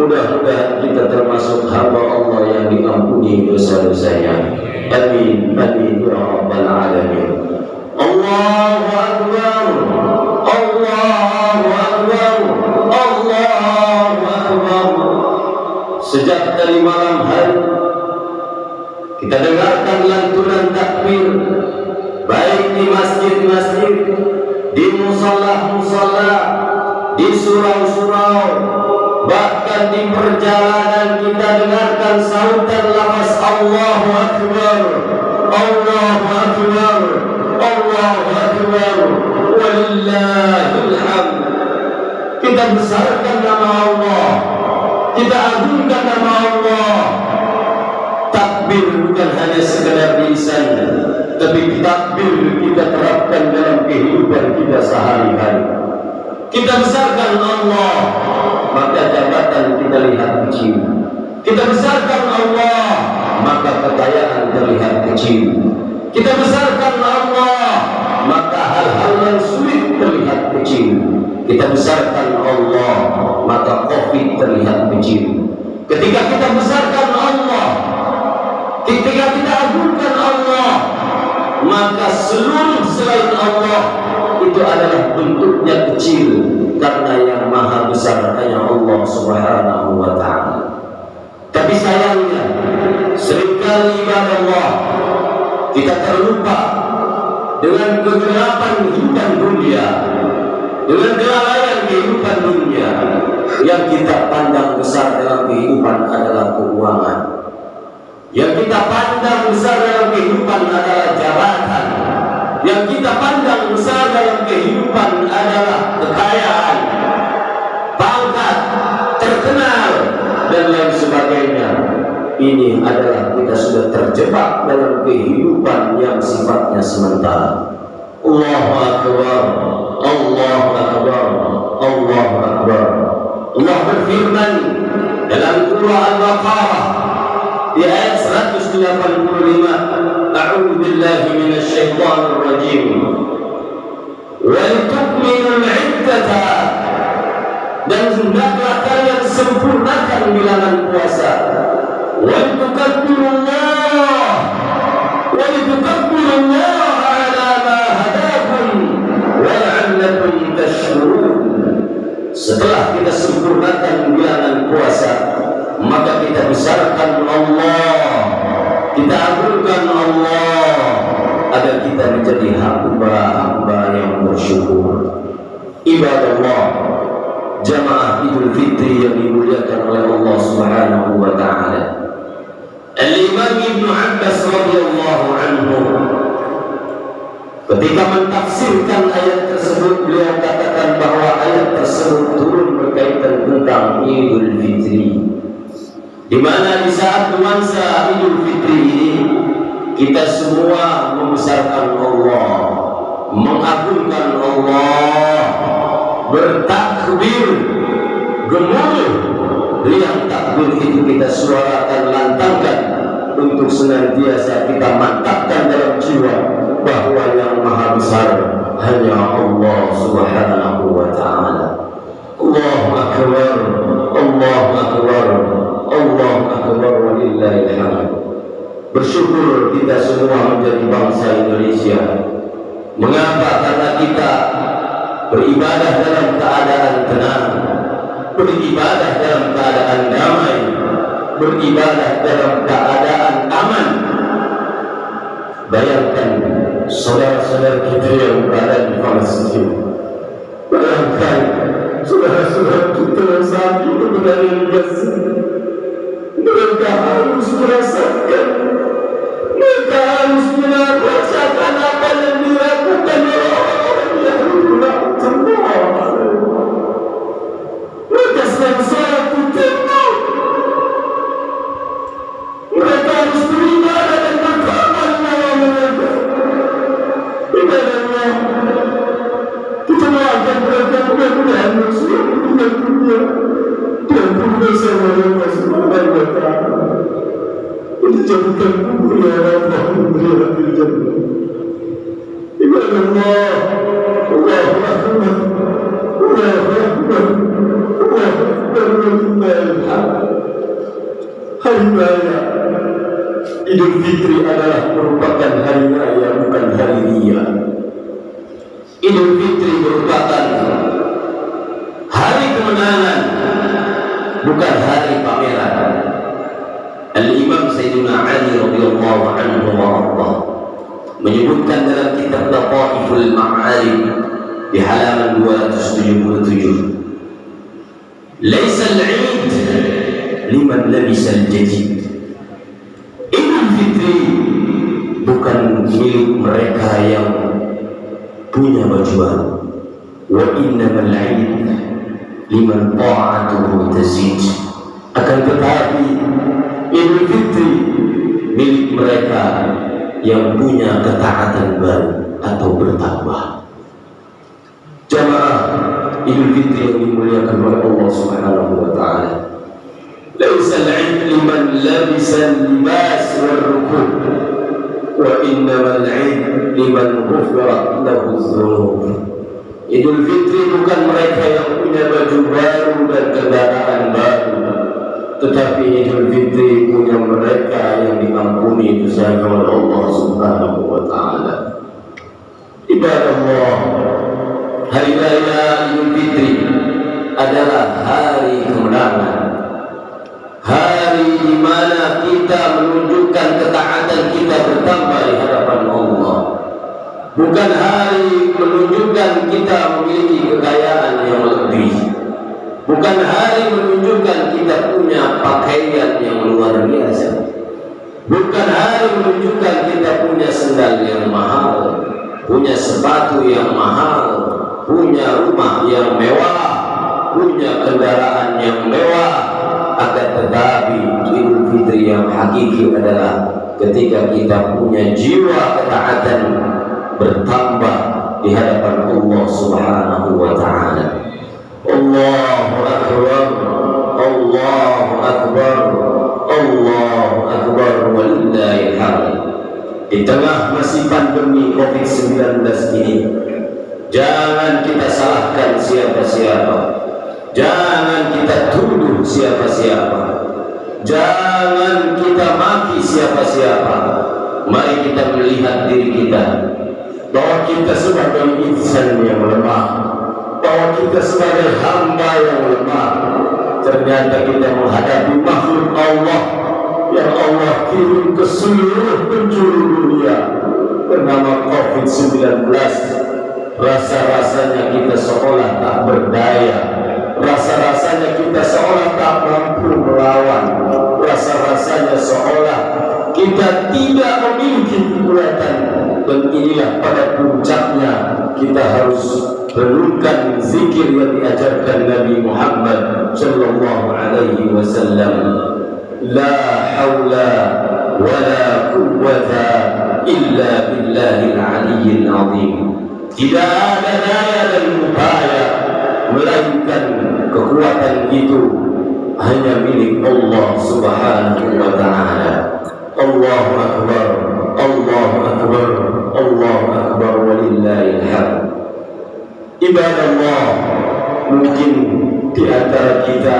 Mudah-mudahan kita termasuk hamba Allah yang diampuni dosa-dosanya. Amin amin ya rabbal alamin. Allahu akbar, Allahu akbar, Allahu akbar. Sejak dari malam hari kita dengarkan lantunan takbir, baik di masjid-masjid, di musalla-musalla, di surau-surau, bahkan di perjalanan kita dengarkan sautan lafaz Allahu akbar, Allahu akbar, Allahu akbar, walillahil hamd. Kita besarkan nama Allah, kita agungkan nama Allah. Takbir bukan hanya sekedar lisan, tapi takbir kita terapkan dalam kehidupan kita sehari-hari. Kita besarkan Allah, maka jabatan kita lihat kecil. Kita besarkan Allah, maka kekayaan terlihat kecil. Kita besarkan Allah, maka hal-hal yang sulit terlihat kecil. Kita besarkan Allah, maka COVID terlihat kecil. Ketika kita besarkan Allah, ketika kita agungkan Allah, maka seluruh selain Allah itu adalah bentuknya kecil, karena yang maha besar hanya Allah Subhanahu wa ta'ala. Tapi sayangnya seringkali ibadah Allah kita terlupa dengan kegelapan kehidupan dunia, dengan kelalaian kehidupan dunia. Yang kita pandang besar dalam kehidupan adalah keuangan. Yang kita pandang besar dalam kehidupan adalah jabatan. Yang kita pandang besar dalam kehidupan adalah kekayaan, pangkat, terkenal, dan lain sebagainya. Ini adalah kita sudah terjebak dalam kehidupan yang sifatnya sementara. Allahu akbar, Allahu akbar, Allahu akbar. Allah berfirman dalam surah Al-Baqarah di ayat 185, A'udzu billahi minasy syaithanir rajim. Wa tukminul 'iddata, dan hendaklah kalian sempurnakan bilangan puasa. Wa tukabbirullaha, wa tukabbirullaha 'ala ma hadakum wa la'allakum tashkurun. Setelah kita sempurnakan bilangan puasa, maka kita besarkan Allah, kita agungkan Allah, agar kita menjadi hamba-hamba yang bersyukur. Ibadah Allah, jamaah Idul Fitri yang dimuliakan oleh Allah Subhanahu wa ta'ala. Al-Imam Ibnu Abbas radhiyallahu anhu ketika mentafsirkan ayat tersebut, beliau katakan bahwa ayat tersebut turun berkaitan tentang Idul Fitri, di mana di saat nuansa Idul Fitri ini kita semua membesarkan Allah, mengagungkan Allah, bertakbir, gemuruh. Riang takbir itu kita suarakan, lantangkan, untuk senantiasa kita mantapkan dalam jiwa bahwa yang maha besar hanya Allah Subhanahu wa ta'ala. Allahu akbar, Allahu akbar, Allahu akbar, walillahil hamd. Bersyukur kita semua menjadi bangsa Indonesia. Mengapa? Karena kita beribadah dalam keadaan tenang, beribadah dalam keadaan damai, beribadah dalam keadaan aman. Bayangkan saudara-saudara kita yang berada di Palestina. Bayangkan saudara-saudara kita yang saat ini berada di Gaza. Mereka harus merasakan, mereka harus merasakan apa yang dilakukan oleh orang yang Allah. Mereka sedang satu tembok. Mereka harus beribadah dan berkorban nyawa mereka. Ibadahnya kita doakan mereka mudah-mudahan bersyukur dengan dunia dan berusaha mereka Subhanahu wa ta'ala. Untuk Idul Fitri adalah merupakan hari raya, bukan hari ria. Idul Fitri merupakan hari kemenangan, bukan hari pameran. Al-Imam Sayyidina Ali radhiyallahu anhu wa menyebutkan dalam kitab Lataiful Ma'arif di halaman 277, laisa al-'id liman labisa al-jadid. Idul Fitri bukan milik mereka yang punya baju baru. Wa innamal 'id liman ta'atuhu tazid. Akan tetapi Idul Fitri milik mereka yang punya ketaatan baru atau bertambah. Jamaah Idul Fitri yang dimuliakan oleh Allah Subhanahu wa taala. Laisa al-'id liman labisa al-libas wal-rukub, wa innamal 'id liman ghufirat lahu adh-dhunub. Idul Fitri bukan mereka yang punya baju baru dan kendaraan baru, tetapi Idul Fitri punya mereka yang diampuni dosanya oleh Allah Subhanahu wa taala. Ibadah Allah, hari raya Idul Fitri adalah hari kemenangan, hari di mana kita menunjukkan ketaatan kita bertambah di hadapan Allah. Bukan hari menunjukkan kita memiliki kekayaan yang lebih. Bukan hari menunjukkan kita punya pakaian yang luar biasa. Bukan hari menunjukkan kita punya sendal yang mahal, punya sepatu yang mahal, punya rumah yang mewah, punya kendaraan yang mewah. Akan tetapi Idul Fitri yang hakiki adalah ketika kita punya jiwa ketaatan bertambah di hadapan Allah Subhanahu wa taala. Allahu akbar, Allahu akbar, Allahu akbar, walillahil hamd. Di tengah masih pandemi Covid-19 ini, jangan kita salahkan siapa-siapa, jangan kita tuduh siapa-siapa, jangan kita maki siapa-siapa. Mari kita melihat diri kita, bahwa kita sebagai insan yang lemah, bahwa kita sebagai hamba yang lemah. Ternyata kita menghadapi makhluk Allah yang Allah kirim ke seluruh penjuru dunia bernama Covid-19. Rasa-rasanya kita seolah tak berdaya, rasa-rasanya kita seolah tak mampu melawan, rasa-rasanya seolah kita tidak memiliki kekuatan. Dan inilah pada puncaknya kita harus renungkan zikir yang diajarkan Nabi Muhammad sallallahu alaihi wasallam. La haula wa la quwwata illa billahil aliyyil azim. Tidak ada daya dan upaya melainkan kekuatan itu hanya milik Allah Subhanahu wa taala. Allahu akbar, Allahu akbar, Allahu akbar, walillahil hamd. Ibadah Allah, mungkin di antara kita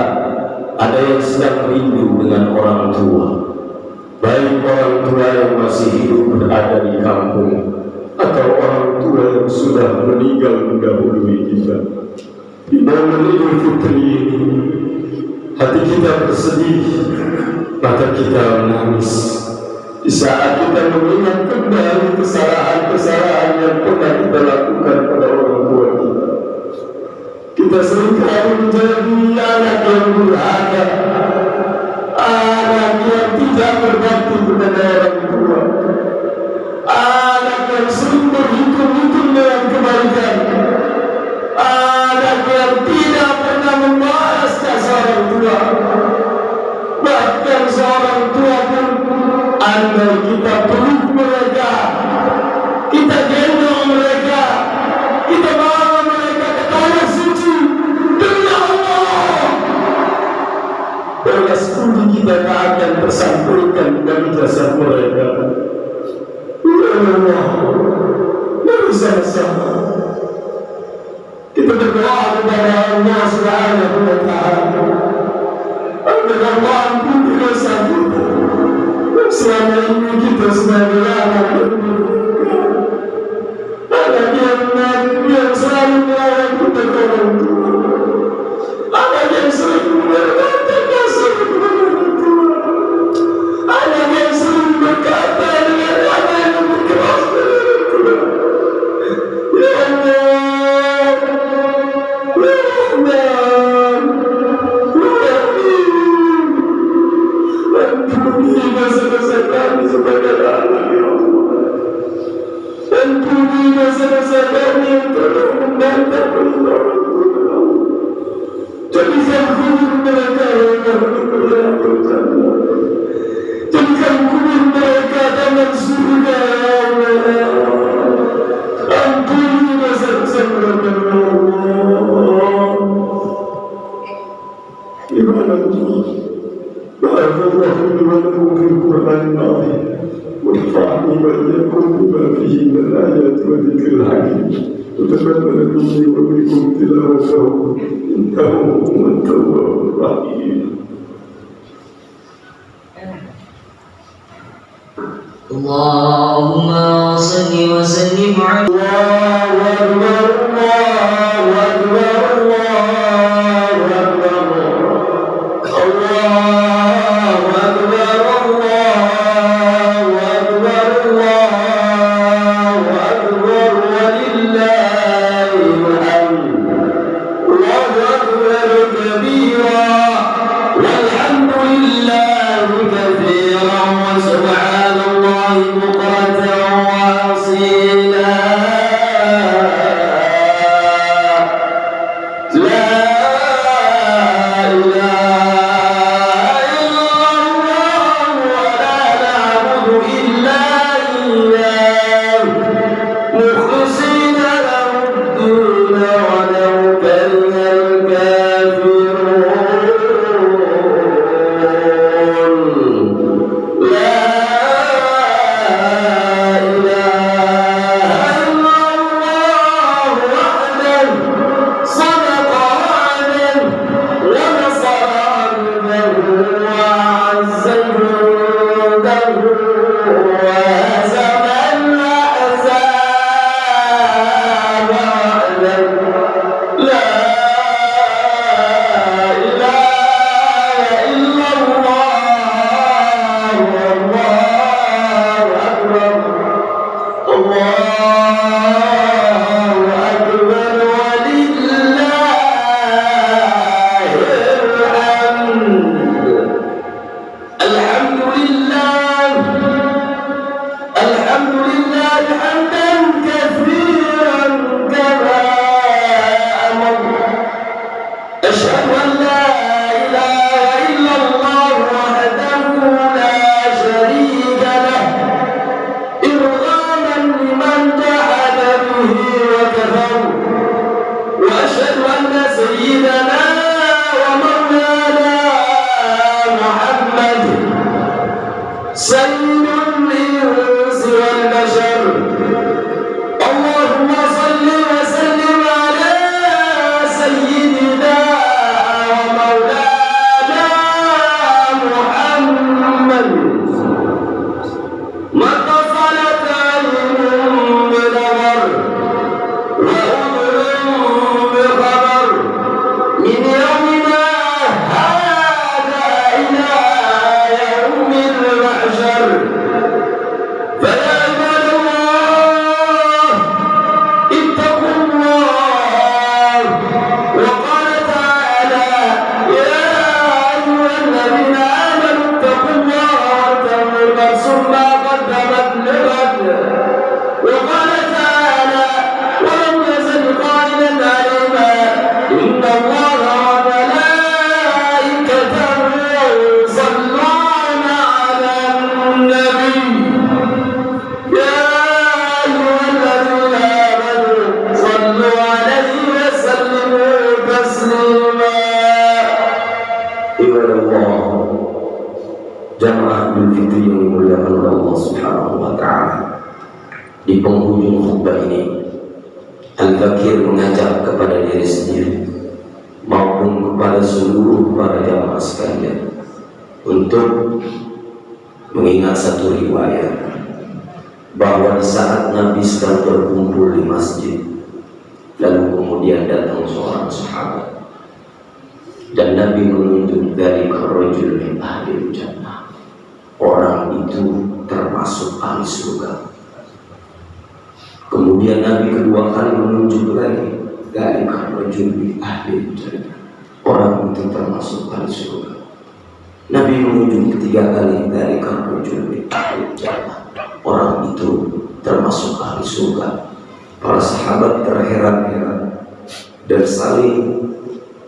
ada yang sedang rindu dengan orang tua, baik orang tua yang masih hidup berada di kampung atau orang tua yang sudah meninggal mendahului kita. Di momen Idul Fitri ini, hati kita bersedih, mata kita menangis. Di saat kita mengingat kembali kesalahan-kesalahan yang pernah kita lakukan pada orang tua kita, kita seringkali menjadi anak yang durhaka, anak yang tidak berbakti kepada orang tua, anak yang sering berhitung-hitung dengan kebaikan, anak yang tidak pernah membalas jasa orang tua. Bahkan seorang tua pun, andai kita peluk mereka, kita gendong mereka, kita bawa mereka ke tanah suci, demi Allah, balas budi kita tak akan tersampaikan dari jasa mereka. Ya Allah, mari sama-sama kita berdoa kepada Allah Subhanahu wa taala agar Allah ampuni dosa kita. Selama ini kita sebagai anak yang selalu melayani kepada orang tua, anak yang sering berkata kasar kepada orang tua, anak yang sering berkata dengan kata yang keras kepada orang tua. Ya Allah, ya Rahman, ya Rahim, ampuni dosa-dosa kami sebagai anak, ya Allah. Ampuni dosa-dosa kami yang telah membantah perintah-Mu. Jadikan kubur mereka yang berdoa bersama. Jadikan kubur mereka dalam surga, ya Allah. Ampuni dosa-dosa mereka, ya Allah. Ibadallah, barakallahu li wa lakum fil Qur'anil azim. ونفعني وإياكم بما فيه من الآيات والذكر الحكيم وتقبل مني ومنكم تلاوته إنه هو التواب الرحيم. اللهم صل وسلم على الله أكبر الله أكبر الله أكبر الله أكبر Jamaah Idul Fitri yang dimuliakan oleh Allah Subhanahu wa Ta'ala. Di penghujung khutbah ini, Al-Fakir mengajak kepada diri sendiri maupun kepada seluruh para jamaah sekalian untuk mengingat satu riwayat bahwa di saat Nabi sedang berkumpul di masjid, lalu kemudian datang seorang sahabat dan Nabi menunjuk dari rajul min ahli jannah, orang itu termasuk ahli surga. Kemudian Nabi kedua kali menunjuk lagi dari rajul min ahli jannah, orang itu termasuk ahli surga. Nabi menunjuk ketiga kali dari rajul min ahli jannah, orang itu termasuk ahli surga. Para sahabat terheran-heran dan saling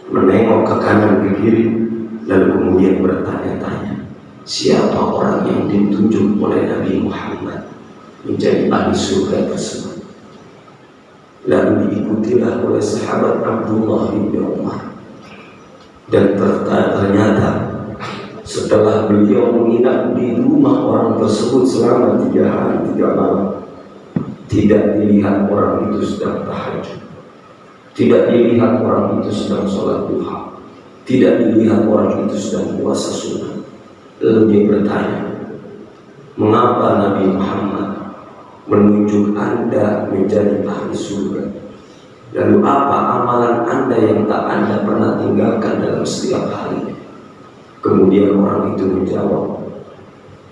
menengok ke kanan ke kiri, lalu kemudian bertanya-tanya, siapa orang yang ditunjuk oleh Nabi Muhammad menjadi ahli surga tersebut. Lalu diikutilah oleh sahabat Abdullah bin Umar, dan ternyata setelah beliau menginap di rumah orang tersebut selama 3 hari 3 malam, tidak dilihat orang itu sedang tahajud, tidak dilihat orang itu sedang sholat duha, tidak dilihat orang itu sedang puasa sunnah. Lalu dia bertanya, mengapa Nabi Muhammad menunjuk Anda menjadi ahli surga? Lalu apa amalan Anda yang tak Anda pernah tinggalkan dalam setiap hari? Kemudian orang itu menjawab,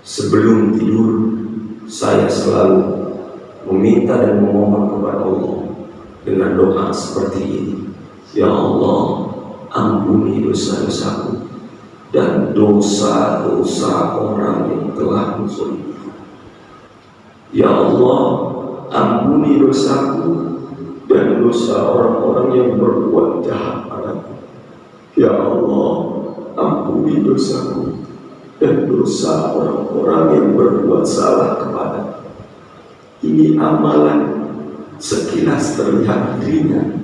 sebelum tidur saya selalu meminta dan memohon kepada Allah dengan doa seperti ini, ya Allah, ampuni dosa-dosaku dan dosa-dosa orang yang telah menzalimiku. Ya Allah, ampuni dosaku dan dosa orang-orang yang berbuat jahat padaku. Ya Allah, ampuni dosaku dan dosa orang-orang yang berbuat salah kepadaku. Ini amalan sekilas terlihat ringan,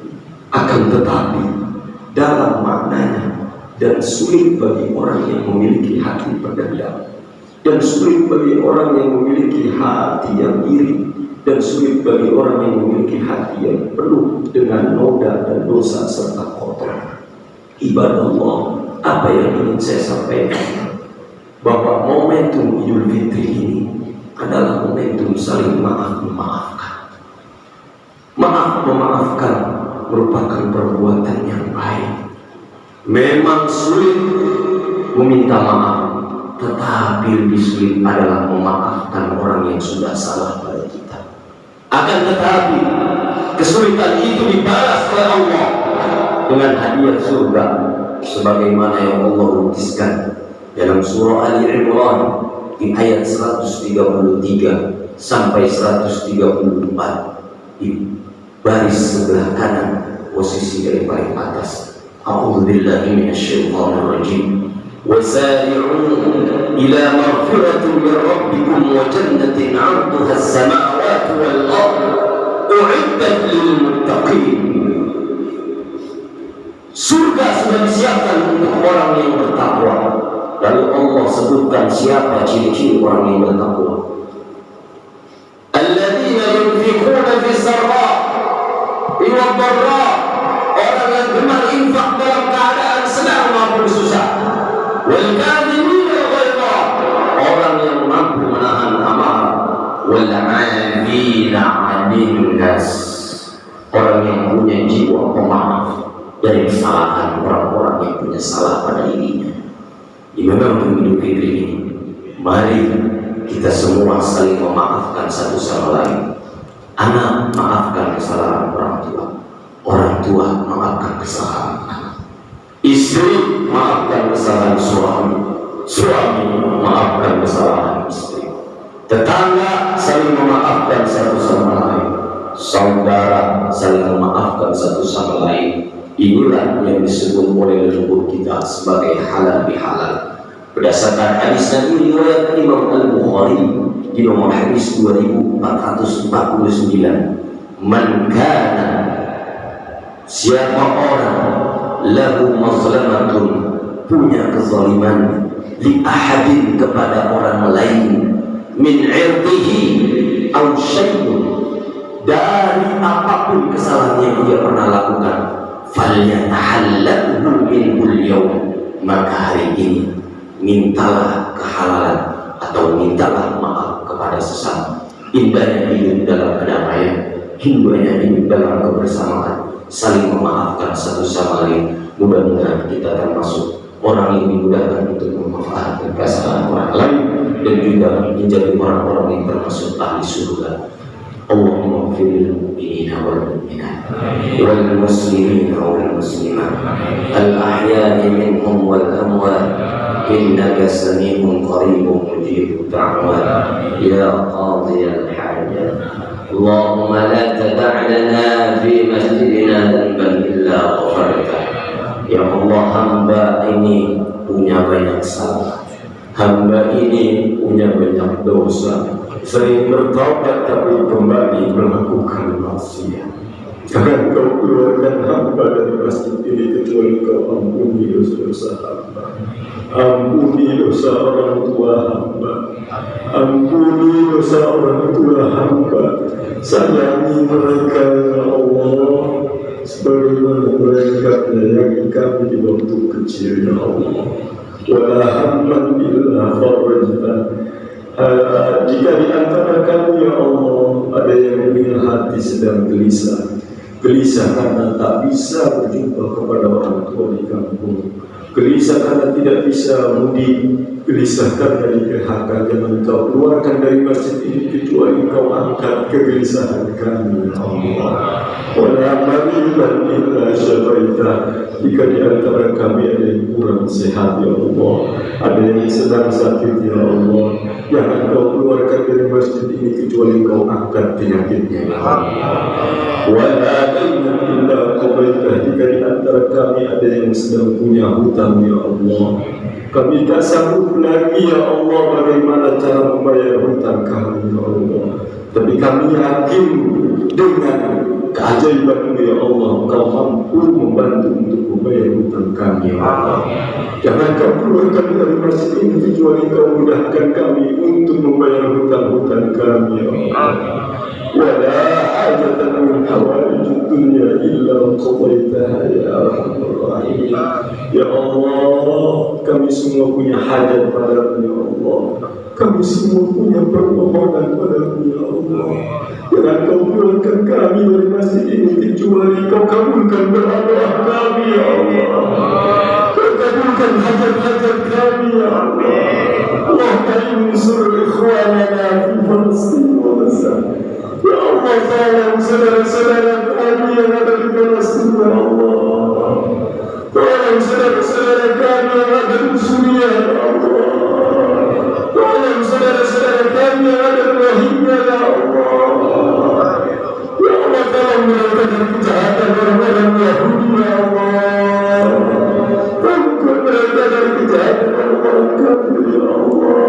akan tetapi dalam maknanya dan sulit bagi orang yang memiliki hati pendendam, dan sulit bagi orang yang memiliki hati yang iri, dan sulit bagi orang yang memiliki hati yang penuh dengan noda dan dosa serta kotor. Ibadallah, apa yang ingin saya sampaikan, bahwa momentum Idul Fitri ini adalah momentum saling maaf-memaafkan. Maaf memaafkan merupakan perbuatan yang baik. Memang sulit meminta maaf, tetapi lebih sulit adalah memaafkan orang yang sudah salah pada kita. Akan tetapi kesulitan itu dibalas oleh Allah dengan hadiah surga, sebagaimana yang Allah lukiskan dalam surah Ali Imran di ayat 133 sampai 134 di baris sebelah kanan, posisi dari paling atas. A'udzubillahi minasyaitonir rajim. Wasari'u ila maghfiratin min rabbikum wa jannatin 'arduha as-samawati wal ardh u'iddat lil muttaqin. Surga sudah disiapkan untuk orang yang bertakwa. Lalu Allah sebutkan siapa ciri-ciri orang yang bertakwa. Alladzina yunfiquna fi sarra wa dharra, orang yang gemar infak dalam keadaan senang maupun susah. Wal kadhimina al-ghaidha, orang yang mampu menahan amarah. Wal 'afina 'anil nas, orang yang punya jiwa pemaaf dari kesalahan orang-orang yang punya salah pada dirinya. Di momentum Idul Fitri ini, mari kita semua saling memaafkan satu sama lain. Anak maafkan kesalahan orang tua maafkan kesalahan anak, istri maafkan kesalahan suami maafkan kesalahan istri, tetangga saling memaafkan satu sama lain, saudara saling memaafkan satu sama lain. Inilah yang disebut oleh leluhur kita sebagai halal bihalal. Berdasarkan hadis Nabi riwayat Imam Al-Bukhari di nomor hadis 2449, man kana, siapa orang lahu mazlamatun, punya kezaliman, li ahadin, kepada orang lain, min irdihi aw syai'un, dari apapun kesalahan yang dia pernah lakukan, falyatahallalhu minhul yawm, maka hari ini mintalah kehalalan atau mintalah maaf kepada sesama. Indahnya hidup dalam kedamaian, indahnya hidup dalam kebersamaan, saling memaafkan satu sama lain. Mudah-mudahan kita termasuk orang yang dimudahkan untuk memaafkan kesalahan orang lain dan juga menjadi orang-orang yang termasuk ahli surga. Allahumma ighfir lil mu'minina wal mu'minat wal muslimina wal muslimat al ahya'i minhum wal amwat innaka sami'un qaribun mujibud da'wat ya qadiyal hajat. Allahumma la tada' lana fi masjidina dhanban illa ghafartah. Ya Allah, hamba ini punya banyak salah, hamba ini punya banyak dosa, sering bertaubat tapi kembali melakukan maksiat. Jangan kau keluarkan hamba dari masjid ini kecuali kau ampuni dosa-dosa hamba, ampuni dosa orang tua hamba, ampuni dosa orang tua hamba. Sayangi mereka ya Allah, sebagaimana mereka menyayangi kami di waktu kecil ya Allah. Wala hamman illa farajtah. Jika di antara kami ya Allah ada yang punya hati sedang gelisah karena tak bisa berjumpa kepada orang tua di kampung, gelisah karena tidak bisa mudik, gelisah karena di PHK, jangan kau keluarkan dari masjid ini kecuali kau angkat kegelisahan kami ya Allah. Wala maridan illa syafaitah. Jika di antara kami ada yang kurang sehat ya Allah, ada yang sedang sakit ya Allah, jangan kau keluarkan dari masjid ini kecuali kau angkat penyakitnya ya Allah. Wala dayna illa qabaitah. Jika di antara kami ada yang sedang punya hutang ya Allah, kami tak sanggup lagi ya Allah bagaimana cara membayar hutang kami ya Allah, tapi kami yakin dengan keajaiban ya Allah, Kau mampu membantu untuk membayar hutang kami ya Allah. Jangan Kau keluarkan dari masjid ini kecuali Kau mudahkan kami untuk membayar hutang-hutang kami ya Allah. Wala hajatan min hawaijid dunya illa qadaitaha ya arhamar rahimin. Ya Allah, kami semua punya hajat padamu ya Allah, kami semua punya permohonan padamu ya Allah. Jangan Kau keluarkan kami dari masjid ini kecuali Kau kabulkan doa-doa kami ya Allah, Kau kabulkan hajat-hajat kami ya Allah. Allahumma insur ikhwanana fi Palestin wa Gaza. Ya Allah, tolong saudara-saudara kami yang ada di Palestin ya Allah, tolong saudara-saudara kami yang ada di Suriah ya Allah, tolong saudara-saudara kami yang ada di Rohingya ya Allah. Ya Allah, tolong mereka dari kejahatan orang-orang Yahudi ya Allah, tolong mereka dari kejahatan orang-orang kafir ya Allah.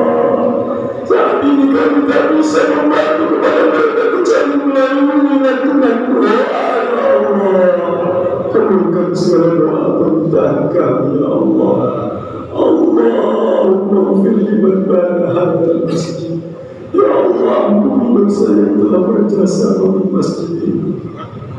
Saat ini kami tak bisa membantu kepada mereka kecuali melalui mengingat-ingat doa ya Allah. Kabulkan segala doa permintaan kami ya Allah. Allahumma ighfir liman bana hadzal masjid. Ya Allah, ampuni dosa yang telah berjasa bagi masjid ini.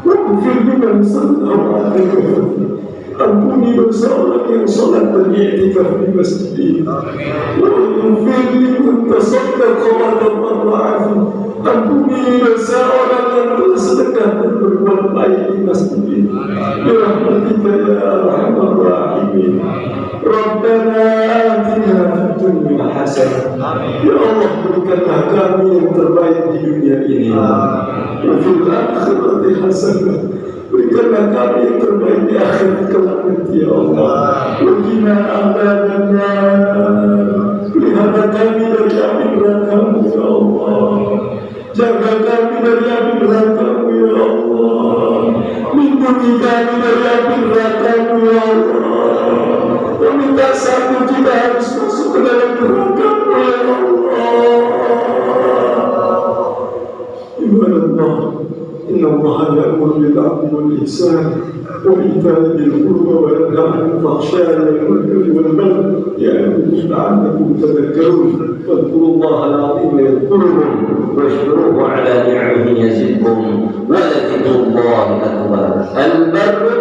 Waghfir liman sallallahu alaihi wasallam. Ampuni dosa orang yang salat dan i'tikaf di masjid ini. Waghfir liman tasaddaqa wa tabarra'a. Ampuni dosa orang yang bersedekah dan berbuat baik di masjid ini. Ya rahmatika ya arhamar rahimin. Rabbana atina fid dunya hasanah. Ya Allah, berikanlah kami yang terbaik di dunia ini. Wa fil akhirati hasanah. Berikanlah kami yang terbaik di akhirat kelak nanti ya Allah. Waqina adzabannar. Pelihara kami dari api neraka-Mu ya Allah. Jaga kami dari api neraka-Mu ya Allah. Lindungi kami dari api neraka-Mu ya Allah. Kami tak sanggup jika harus masuk ke dalam neraka-Mu ya Allah. Ibadallah, inna Allah ya'muru bil 'adli wal ihsan wa ita'i dhil qurba wa yanha 'anil fahsya'i wal munkari wal baghi ya'idukum la'allakum tadhakkarun. Fadhkurullaha al-'azim yadhkurkum washkuruhu 'ala ni'amihi yazidkum wa la dhikrullahi akbar. Al-barru